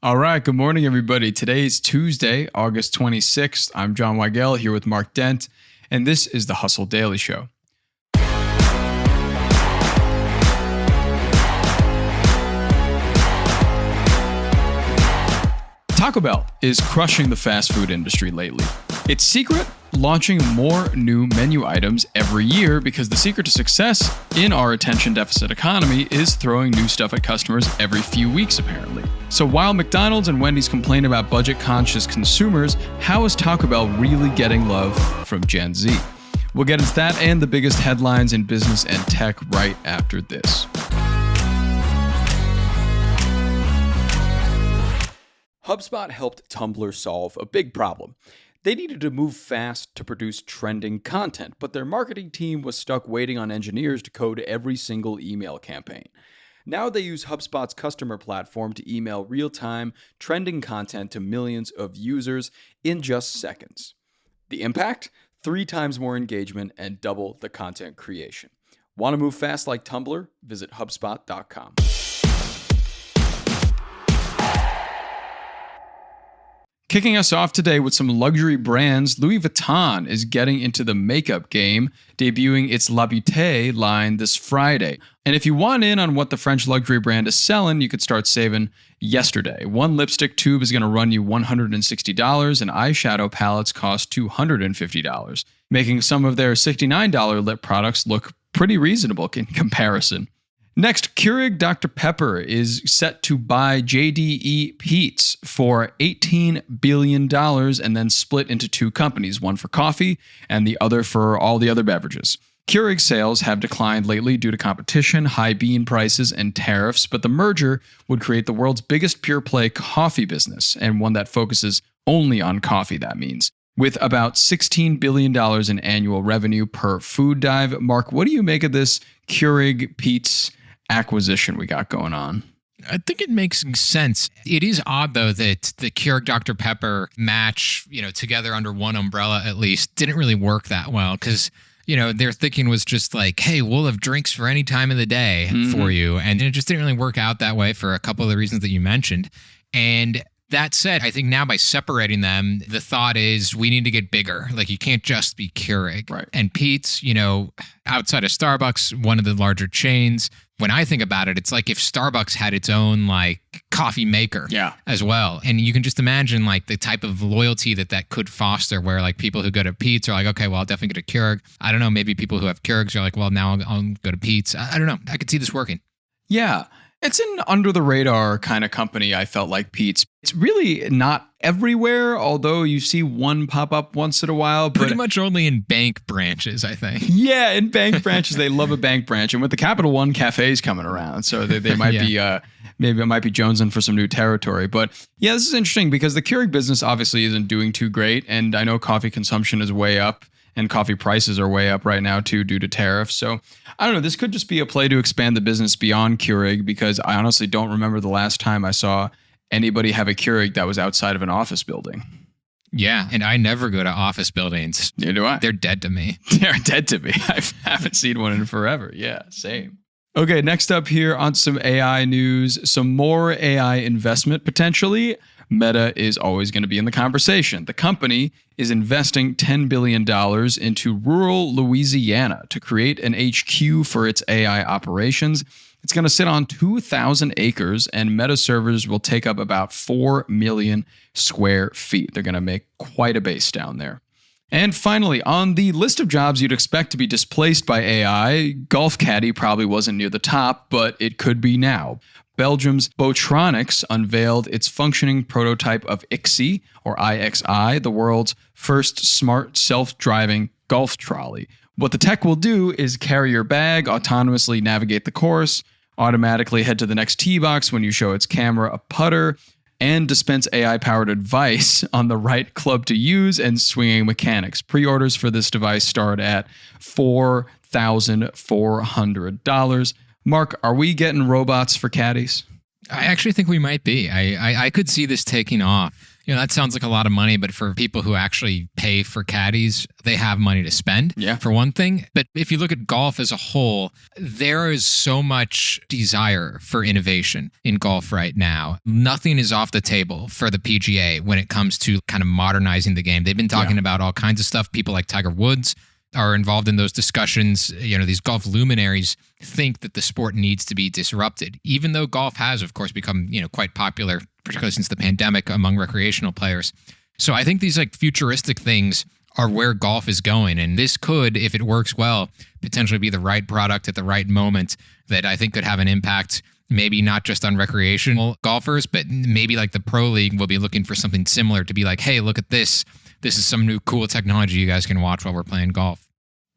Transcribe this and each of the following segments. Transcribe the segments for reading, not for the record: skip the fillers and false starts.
All right, good morning, everybody. Today is Tuesday, August 26th. I'm John Weigell here with Mark Dent, and this is the Hustle Daily Show. Taco Bell is crushing the fast food industry lately. Its secret? Launching more new menu items every year, because the secret to success in our attention deficit economy is throwing new stuff at customers every few weeks, apparently. So while McDonald's and Wendy's complain about budget-conscious consumers, how is Taco Bell really getting love from Gen Z? We'll get into that and the biggest headlines in business and tech right after this. HubSpot helped Tumblr solve a big problem. They needed to move fast to produce trending content, but their marketing team was stuck waiting on engineers to code every single email campaign. Now they use HubSpot's customer platform to email real-time, trending content to millions of users in just seconds. The impact? 3 times more engagement and double the content creation. Want to move fast like Tumblr? Visit HubSpot.com. Kicking us off today with some luxury brands, Louis Vuitton is getting into the makeup game, debuting its La Beauté line this Friday. And if you want in on what the French luxury brand is selling, you could start saving yesterday. One lipstick tube is going to run you $160, and eyeshadow palettes cost $250, making some of their $69 lip products look pretty reasonable in comparison. Next, Keurig Dr. Pepper is set to buy JDE Peet's for $18 billion and then split into 2 companies, one for coffee and the other for all the other beverages. Keurig sales have declined lately due to competition, high bean prices, and tariffs, but the merger would create the world's biggest pure-play coffee business, and one that focuses only on coffee, that means. With about $16 billion in annual revenue per food dive. Mark, what do you make of this Keurig Peet's acquisition we got going on? I think it makes sense. It is odd, though, that the Keurig Dr. Pepper match, together under one umbrella at least, didn't really work that well because, their thinking was just like, hey, we'll have drinks for any time of the day for you. And it just didn't really work out that way for a couple of the reasons that you mentioned. And that said, I think now by separating them, the thought is we need to get bigger. Like, you can't just be Keurig. Right. And Peet's, outside of Starbucks, one of the larger chains. When I think about it, it's like if Starbucks had its own coffee maker as well. And you can just imagine the type of loyalty that could foster, where people who go to Peet's are like, okay, well, I'll definitely get a Keurig. I don't know, maybe people who have Keurigs are like, well, now I'll go to Peet's. I don't know. I could see this working. Yeah. It's an under-the-radar kind of company, I felt like Peet's. It's really not everywhere, although you see one pop up once in a while. But pretty much only in bank branches, I think. Yeah, in bank branches. They love a bank branch. And with the Capital One cafes coming around, so they might be, maybe it might be jonesing for some new territory. But yeah, this is interesting because the Keurig business obviously isn't doing too great. And I know coffee consumption is way up. And coffee prices are way up right now, too, due to tariffs. So, I don't know. This could just be a play to expand the business beyond Keurig, because I honestly don't remember the last time I saw anybody have a Keurig that was outside of an office building. Yeah, and I never go to office buildings. Neither do I. They're dead to me. They're dead to me. I haven't seen one in forever. Yeah, same. Okay, next up here on some AI news, some more AI investment potentially. Meta is always going to be in the conversation. The company is investing $10 billion into rural Louisiana to create an HQ for its AI operations. It's going to sit on 2,000 acres, and Meta servers will take up about 4 million square feet. They're going to make quite a base down there. And finally, on the list of jobs you'd expect to be displaced by AI, golf caddy probably wasn't near the top, but it could be now. Belgium's Botronics unveiled its functioning prototype of IXI, or IXI, the world's first smart self-driving golf trolley. What the tech will do is carry your bag, autonomously navigate the course, automatically head to the next tee box when you show its camera a putter, and dispense AI-powered advice on the right club to use and swinging mechanics. Pre-orders for this device start at $4,400. Mark, are we getting robots for caddies? I actually think we might be. I could see this taking off. that sounds like a lot of money, but for people who actually pay for caddies, they have money to spend, Yeah. for one thing. But if you look at golf as a whole, there is so much desire for innovation in golf right now. Nothing is off the table for the PGA when it comes to kind of modernizing the game. They've been talking about all kinds of stuff. People like Tiger Woods are involved in those discussions. These golf luminaries think that the sport needs to be disrupted, even though golf has, of course, become, quite popular, particularly since the pandemic among recreational players. So I think these like futuristic things are where golf is going. And this could, if it works well, potentially be the right product at the right moment that I think could have an impact, maybe not just on recreational golfers, but maybe like the pro league will be looking for something similar to be like, hey, look at this. This is some new cool technology you guys can watch while we're playing golf.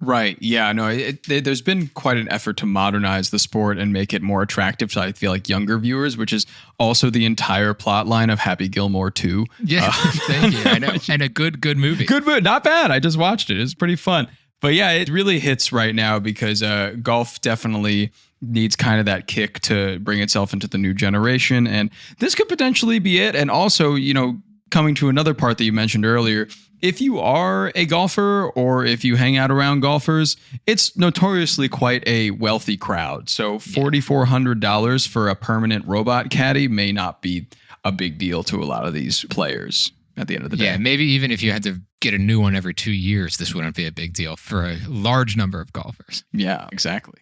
Right. Yeah. No, there's been quite an effort to modernize the sport and make it more attractive to, I feel like, younger viewers, which is also the entire plot line of Happy Gilmore 2. Yeah. Thank you. I know. And a good movie. Good movie. Not bad. I just watched it. It's pretty fun. But yeah, it really hits right now because golf definitely needs kind of that kick to bring itself into the new generation. And this could potentially be it. And also, coming to another part that you mentioned earlier, if you are a golfer or if you hang out around golfers, it's notoriously quite a wealthy crowd. So $4,400 for a permanent robot caddy may not be a big deal to a lot of these players at the end of the day. Yeah, maybe even if you had to get a new one every 2 years, this wouldn't be a big deal for a large number of golfers. Yeah, exactly.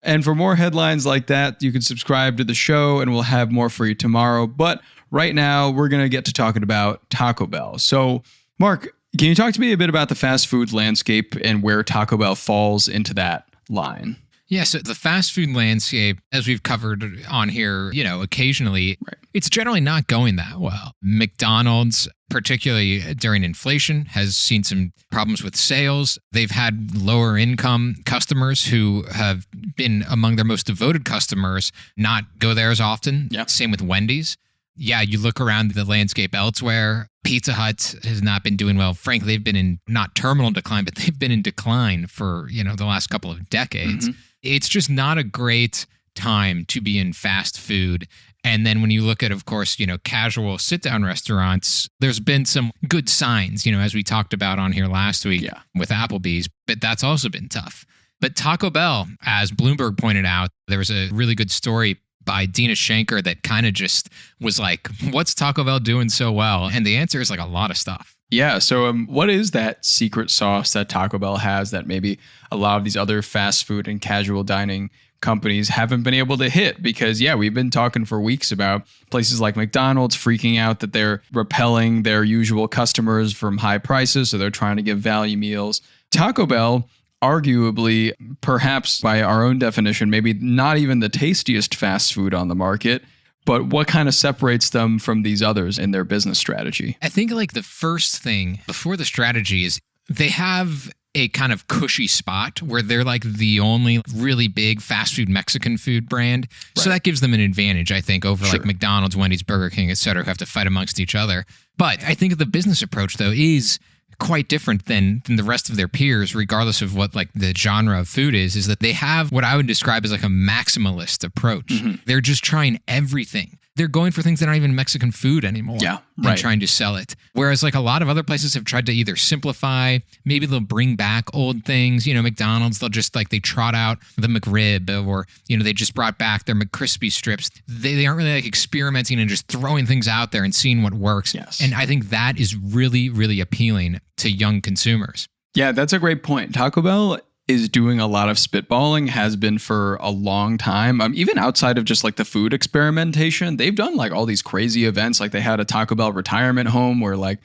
And for more headlines like that, you can subscribe to the show and we'll have more for you tomorrow. But right now, we're going to get to talking about Taco Bell. So, Mark, can you talk to me a bit about the fast food landscape and where Taco Bell falls into that line? Yeah, so the fast food landscape, as we've covered on here, occasionally, It's generally not going that well. McDonald's, particularly during inflation, has seen some problems with sales. They've had lower income customers who have been among their most devoted customers not go there as often. Yeah. Same with Wendy's. Yeah, you look around the landscape elsewhere. Pizza Hut has not been doing well. Frankly, they've been in not terminal decline, but they've been in decline for, the last couple of decades. Mm-hmm. It's just not a great time to be in fast food. And then when you look at, of course, casual sit-down restaurants, there's been some good signs, as we talked about on here last week with Applebee's, but that's also been tough. But Taco Bell, as Bloomberg pointed out, there was a really good story by Dina Shanker that kind of just was like, what's Taco Bell doing so well? And the answer is like a lot of stuff. Yeah. So what is that secret sauce that Taco Bell has that maybe a lot of these other fast food and casual dining companies haven't been able to hit? Because, we've been talking for weeks about places like McDonald's freaking out that they're repelling their usual customers from high prices. So they're trying to give value meals. Taco Bell, arguably, perhaps by our own definition, maybe not even the tastiest fast food on the market. But what kind of separates them from these others in their business strategy? I think like the first thing before the strategy is they have a kind of cushy spot where they're like the only really big fast food Mexican food brand. Right. So that gives them an advantage, I think, over like McDonald's, Wendy's, Burger King, et cetera, who have to fight amongst each other. But I think the business approach, though, is quite different than the rest of their peers, regardless of what like the genre of food is that they have what I would describe as like a maximalist approach. Mm-hmm. They're just trying everything. They're going for things that aren't even Mexican food anymore. Yeah, right. And trying to sell it. Whereas like a lot of other places have tried to either simplify, maybe they'll bring back old things. McDonald's, they'll just like they trot out the McRib or, they just brought back their McCrispy strips. They aren't really like experimenting and just throwing things out there and seeing what works. Yes. And I think that is really, really appealing to young consumers. Yeah, that's a great point. Taco Bell is doing a lot of spitballing, has been for a long time. Even outside of just like the food experimentation, they've done like all these crazy events. Like they had a Taco Bell retirement home where like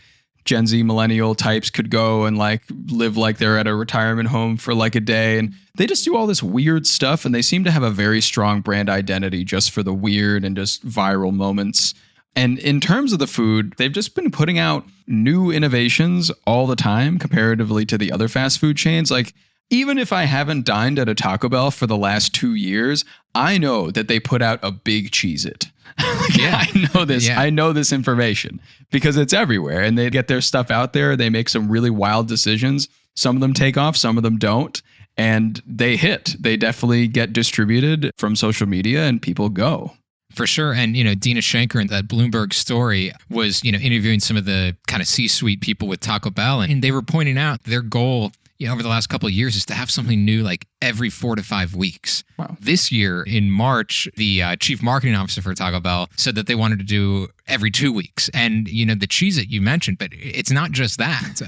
Gen Z millennial types could go and like live like they're at a retirement home for like a day. And they just do all this weird stuff. And they seem to have a very strong brand identity just for the weird and just viral moments. And in terms of the food, they've just been putting out new innovations all the time comparatively to the other fast food chains. Like, even if I haven't dined at a Taco Bell for the last 2 years, I know that they put out a big Cheez-It. I know this. Yeah. I know this information because it's everywhere and they get their stuff out there. They make some really wild decisions. Some of them take off, some of them don't. and they hit. They definitely get distributed from social media and people go. For sure. And, Dina Shanker in that Bloomberg story was, interviewing some of the kind of C-suite people with Taco Bell. And they were pointing out their goal, over the last couple of years is to have something new like every 4 to 5 weeks. Wow. This year in March, the chief marketing officer for Taco Bell said that they wanted to do every 2 weeks. And, the Cheez-It you mentioned, but it's not just that.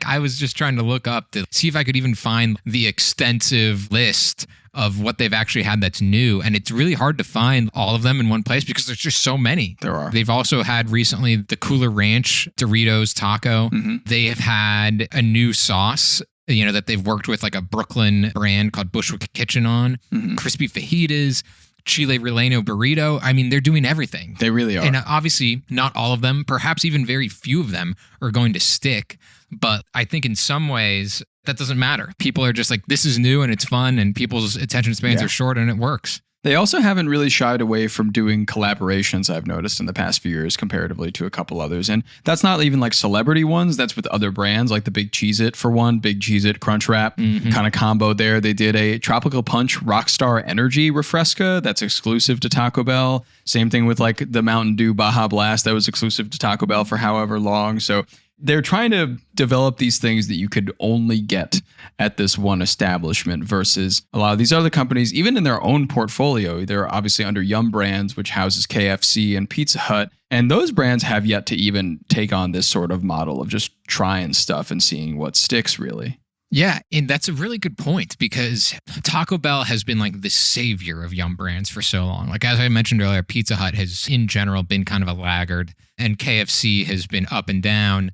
I was just trying to look up to see if I could even find the extensive list of what they've actually had that's new. And it's really hard to find all of them in one place because there's just so many. There are. They've also had recently the Cooler Ranch Doritos taco. Mm-hmm. They have had a new sauce, that they've worked with like a Brooklyn brand called Bushwick Kitchen on. Mm-hmm. Crispy fajitas, Chile Relleno burrito. I mean, they're doing everything. They really are. And obviously not all of them, perhaps even very few of them are going to stick. But I think in some ways that doesn't matter. People are just like, this is new and it's fun and people's attention spans are short and it works. They also haven't really shied away from doing collaborations, I've noticed in the past few years, comparatively to a couple others. And that's not even like celebrity ones. That's with other brands, like the Big Cheez-It for one, Big Cheez-It Crunchwrap kind of combo there. They did a Tropical Punch Rockstar Energy Refresca that's exclusive to Taco Bell. Same thing with like the Mountain Dew Baja Blast that was exclusive to Taco Bell for however long. So they're trying to develop these things that you could only get at this one establishment versus a lot of these other companies, even in their own portfolio. They're obviously under Yum Brands, which houses KFC and Pizza Hut. And those brands have yet to even take on this sort of model of just trying stuff and seeing what sticks, really. Yeah, and that's a really good point because Taco Bell has been like the savior of Yum Brands for so long. Like as I mentioned earlier, Pizza Hut has in general been kind of a laggard and KFC has been up and down.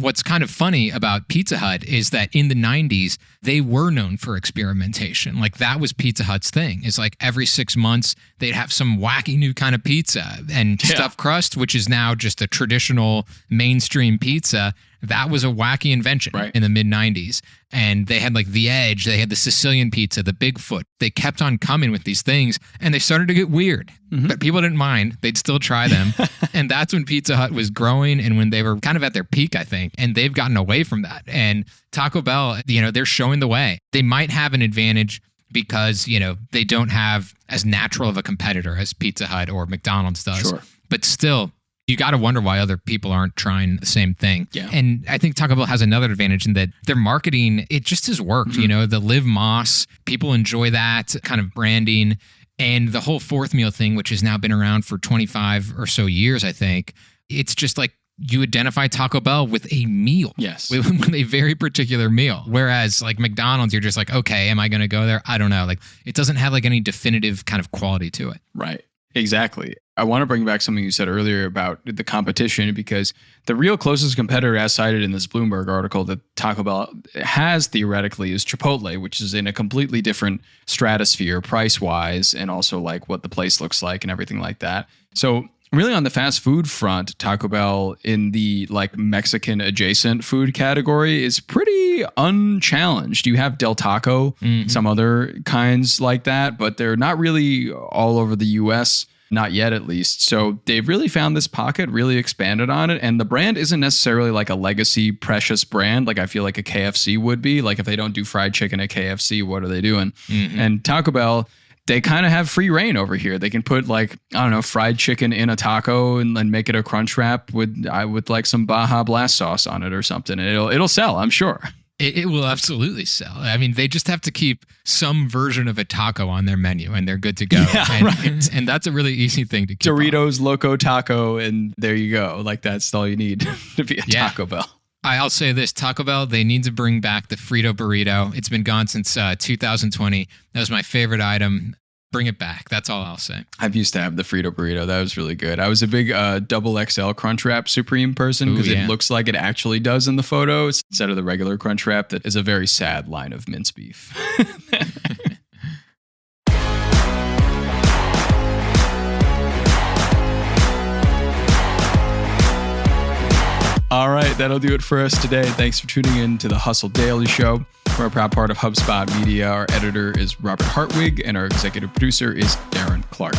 What's kind of funny about Pizza Hut is that in the 90s, they were known for experimentation. Like that was Pizza Hut's thing. It's like every 6 months, they'd have some wacky new kind of pizza and stuffed crust, which is now just a traditional mainstream pizza. That was a wacky invention in the mid 90s. And they had like the Edge, they had the Sicilian pizza, the Bigfoot. They kept on coming with these things and they started to get weird, but people didn't mind. They'd still try them. And that's when Pizza Hut was growing and when they were kind of at their peak, I think. And they've gotten away from that. And Taco Bell, they're showing the way. They might have an advantage because, they don't have as natural of a competitor as Pizza Hut or McDonald's does. Sure. But still, you got to wonder why other people aren't trying the same thing. Yeah. And I think Taco Bell has another advantage in that their marketing, it just has worked. The Live Moss, people enjoy that kind of branding. And the whole fourth meal thing, which has now been around for 25 or so years, I think, it's just like you identify Taco Bell with a meal. Yes. With a very particular meal. Whereas like McDonald's, you're just like, okay, am I going to go there? I don't know. Like it doesn't have like any definitive kind of quality to it. Right. Exactly. I want to bring back something you said earlier about the competition because the real closest competitor as cited in this Bloomberg article that Taco Bell has theoretically is Chipotle, which is in a completely different stratosphere price-wise and also like what the place looks like and everything like that. So really on the fast food front, Taco Bell in the like Mexican adjacent food category is pretty unchallenged. You have Del Taco, some other kinds like that, but they're not really all over the US. Not yet, at least. So they've really found this pocket, really expanded on it. And the brand isn't necessarily like a legacy precious brand. Like I feel like a KFC would be. Like if they don't do fried chicken at KFC, what are they doing? And Taco Bell, they kind of have free reign over here. They can put like, I don't know, fried chicken in a taco and then make it a crunch wrap with like some Baja Blast sauce on it or something. And it'll sell, I'm sure. It will absolutely sell. I mean, they just have to keep some version of a taco on their menu and they're good to go. And that's a really easy thing to keep Doritos Loco Taco, and there you go. Like that's all you need to be a Taco Bell. I'll say this, Taco Bell, they need to bring back the Frito burrito. It's been gone since 2020. That was my favorite item. Bring it back. That's all I'll say. I've used to have the Frito burrito. That was really good. I was a big double XL Crunchwrap Supreme person because it looks like it actually does in the photos instead of the regular Crunchwrap that is a very sad line of mince beef. All right, that'll do it for us today. Thanks for tuning in to the Hustle Daily Show. We're a proud part of HubSpot Media. Our editor is Robert Hartwig, and our executive producer is Darren Clark.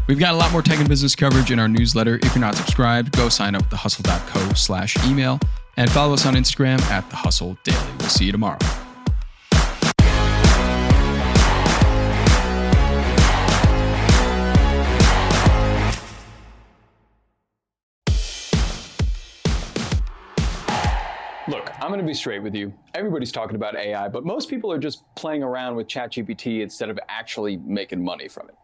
We've got a lot more tech and business coverage in our newsletter. If you're not subscribed, go sign up at thehustle.co/email and follow us on Instagram at thehustledaily. We'll see you tomorrow. I'm going to be straight with you. Everybody's talking about AI, but most people are just playing around with ChatGPT instead of actually making money from it.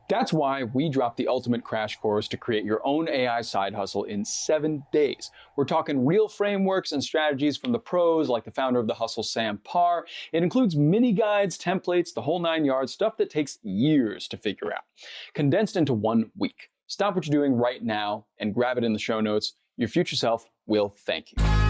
That's why we dropped the ultimate crash course to create your own AI side hustle in 7 days. We're talking real frameworks and strategies from the pros like the founder of The Hustle, Sam Parr. It includes mini guides, templates, the whole 9 yards, stuff that takes years to figure out, condensed into 1 week. Stop what you're doing right now and grab it in the show notes. Your future self will thank you.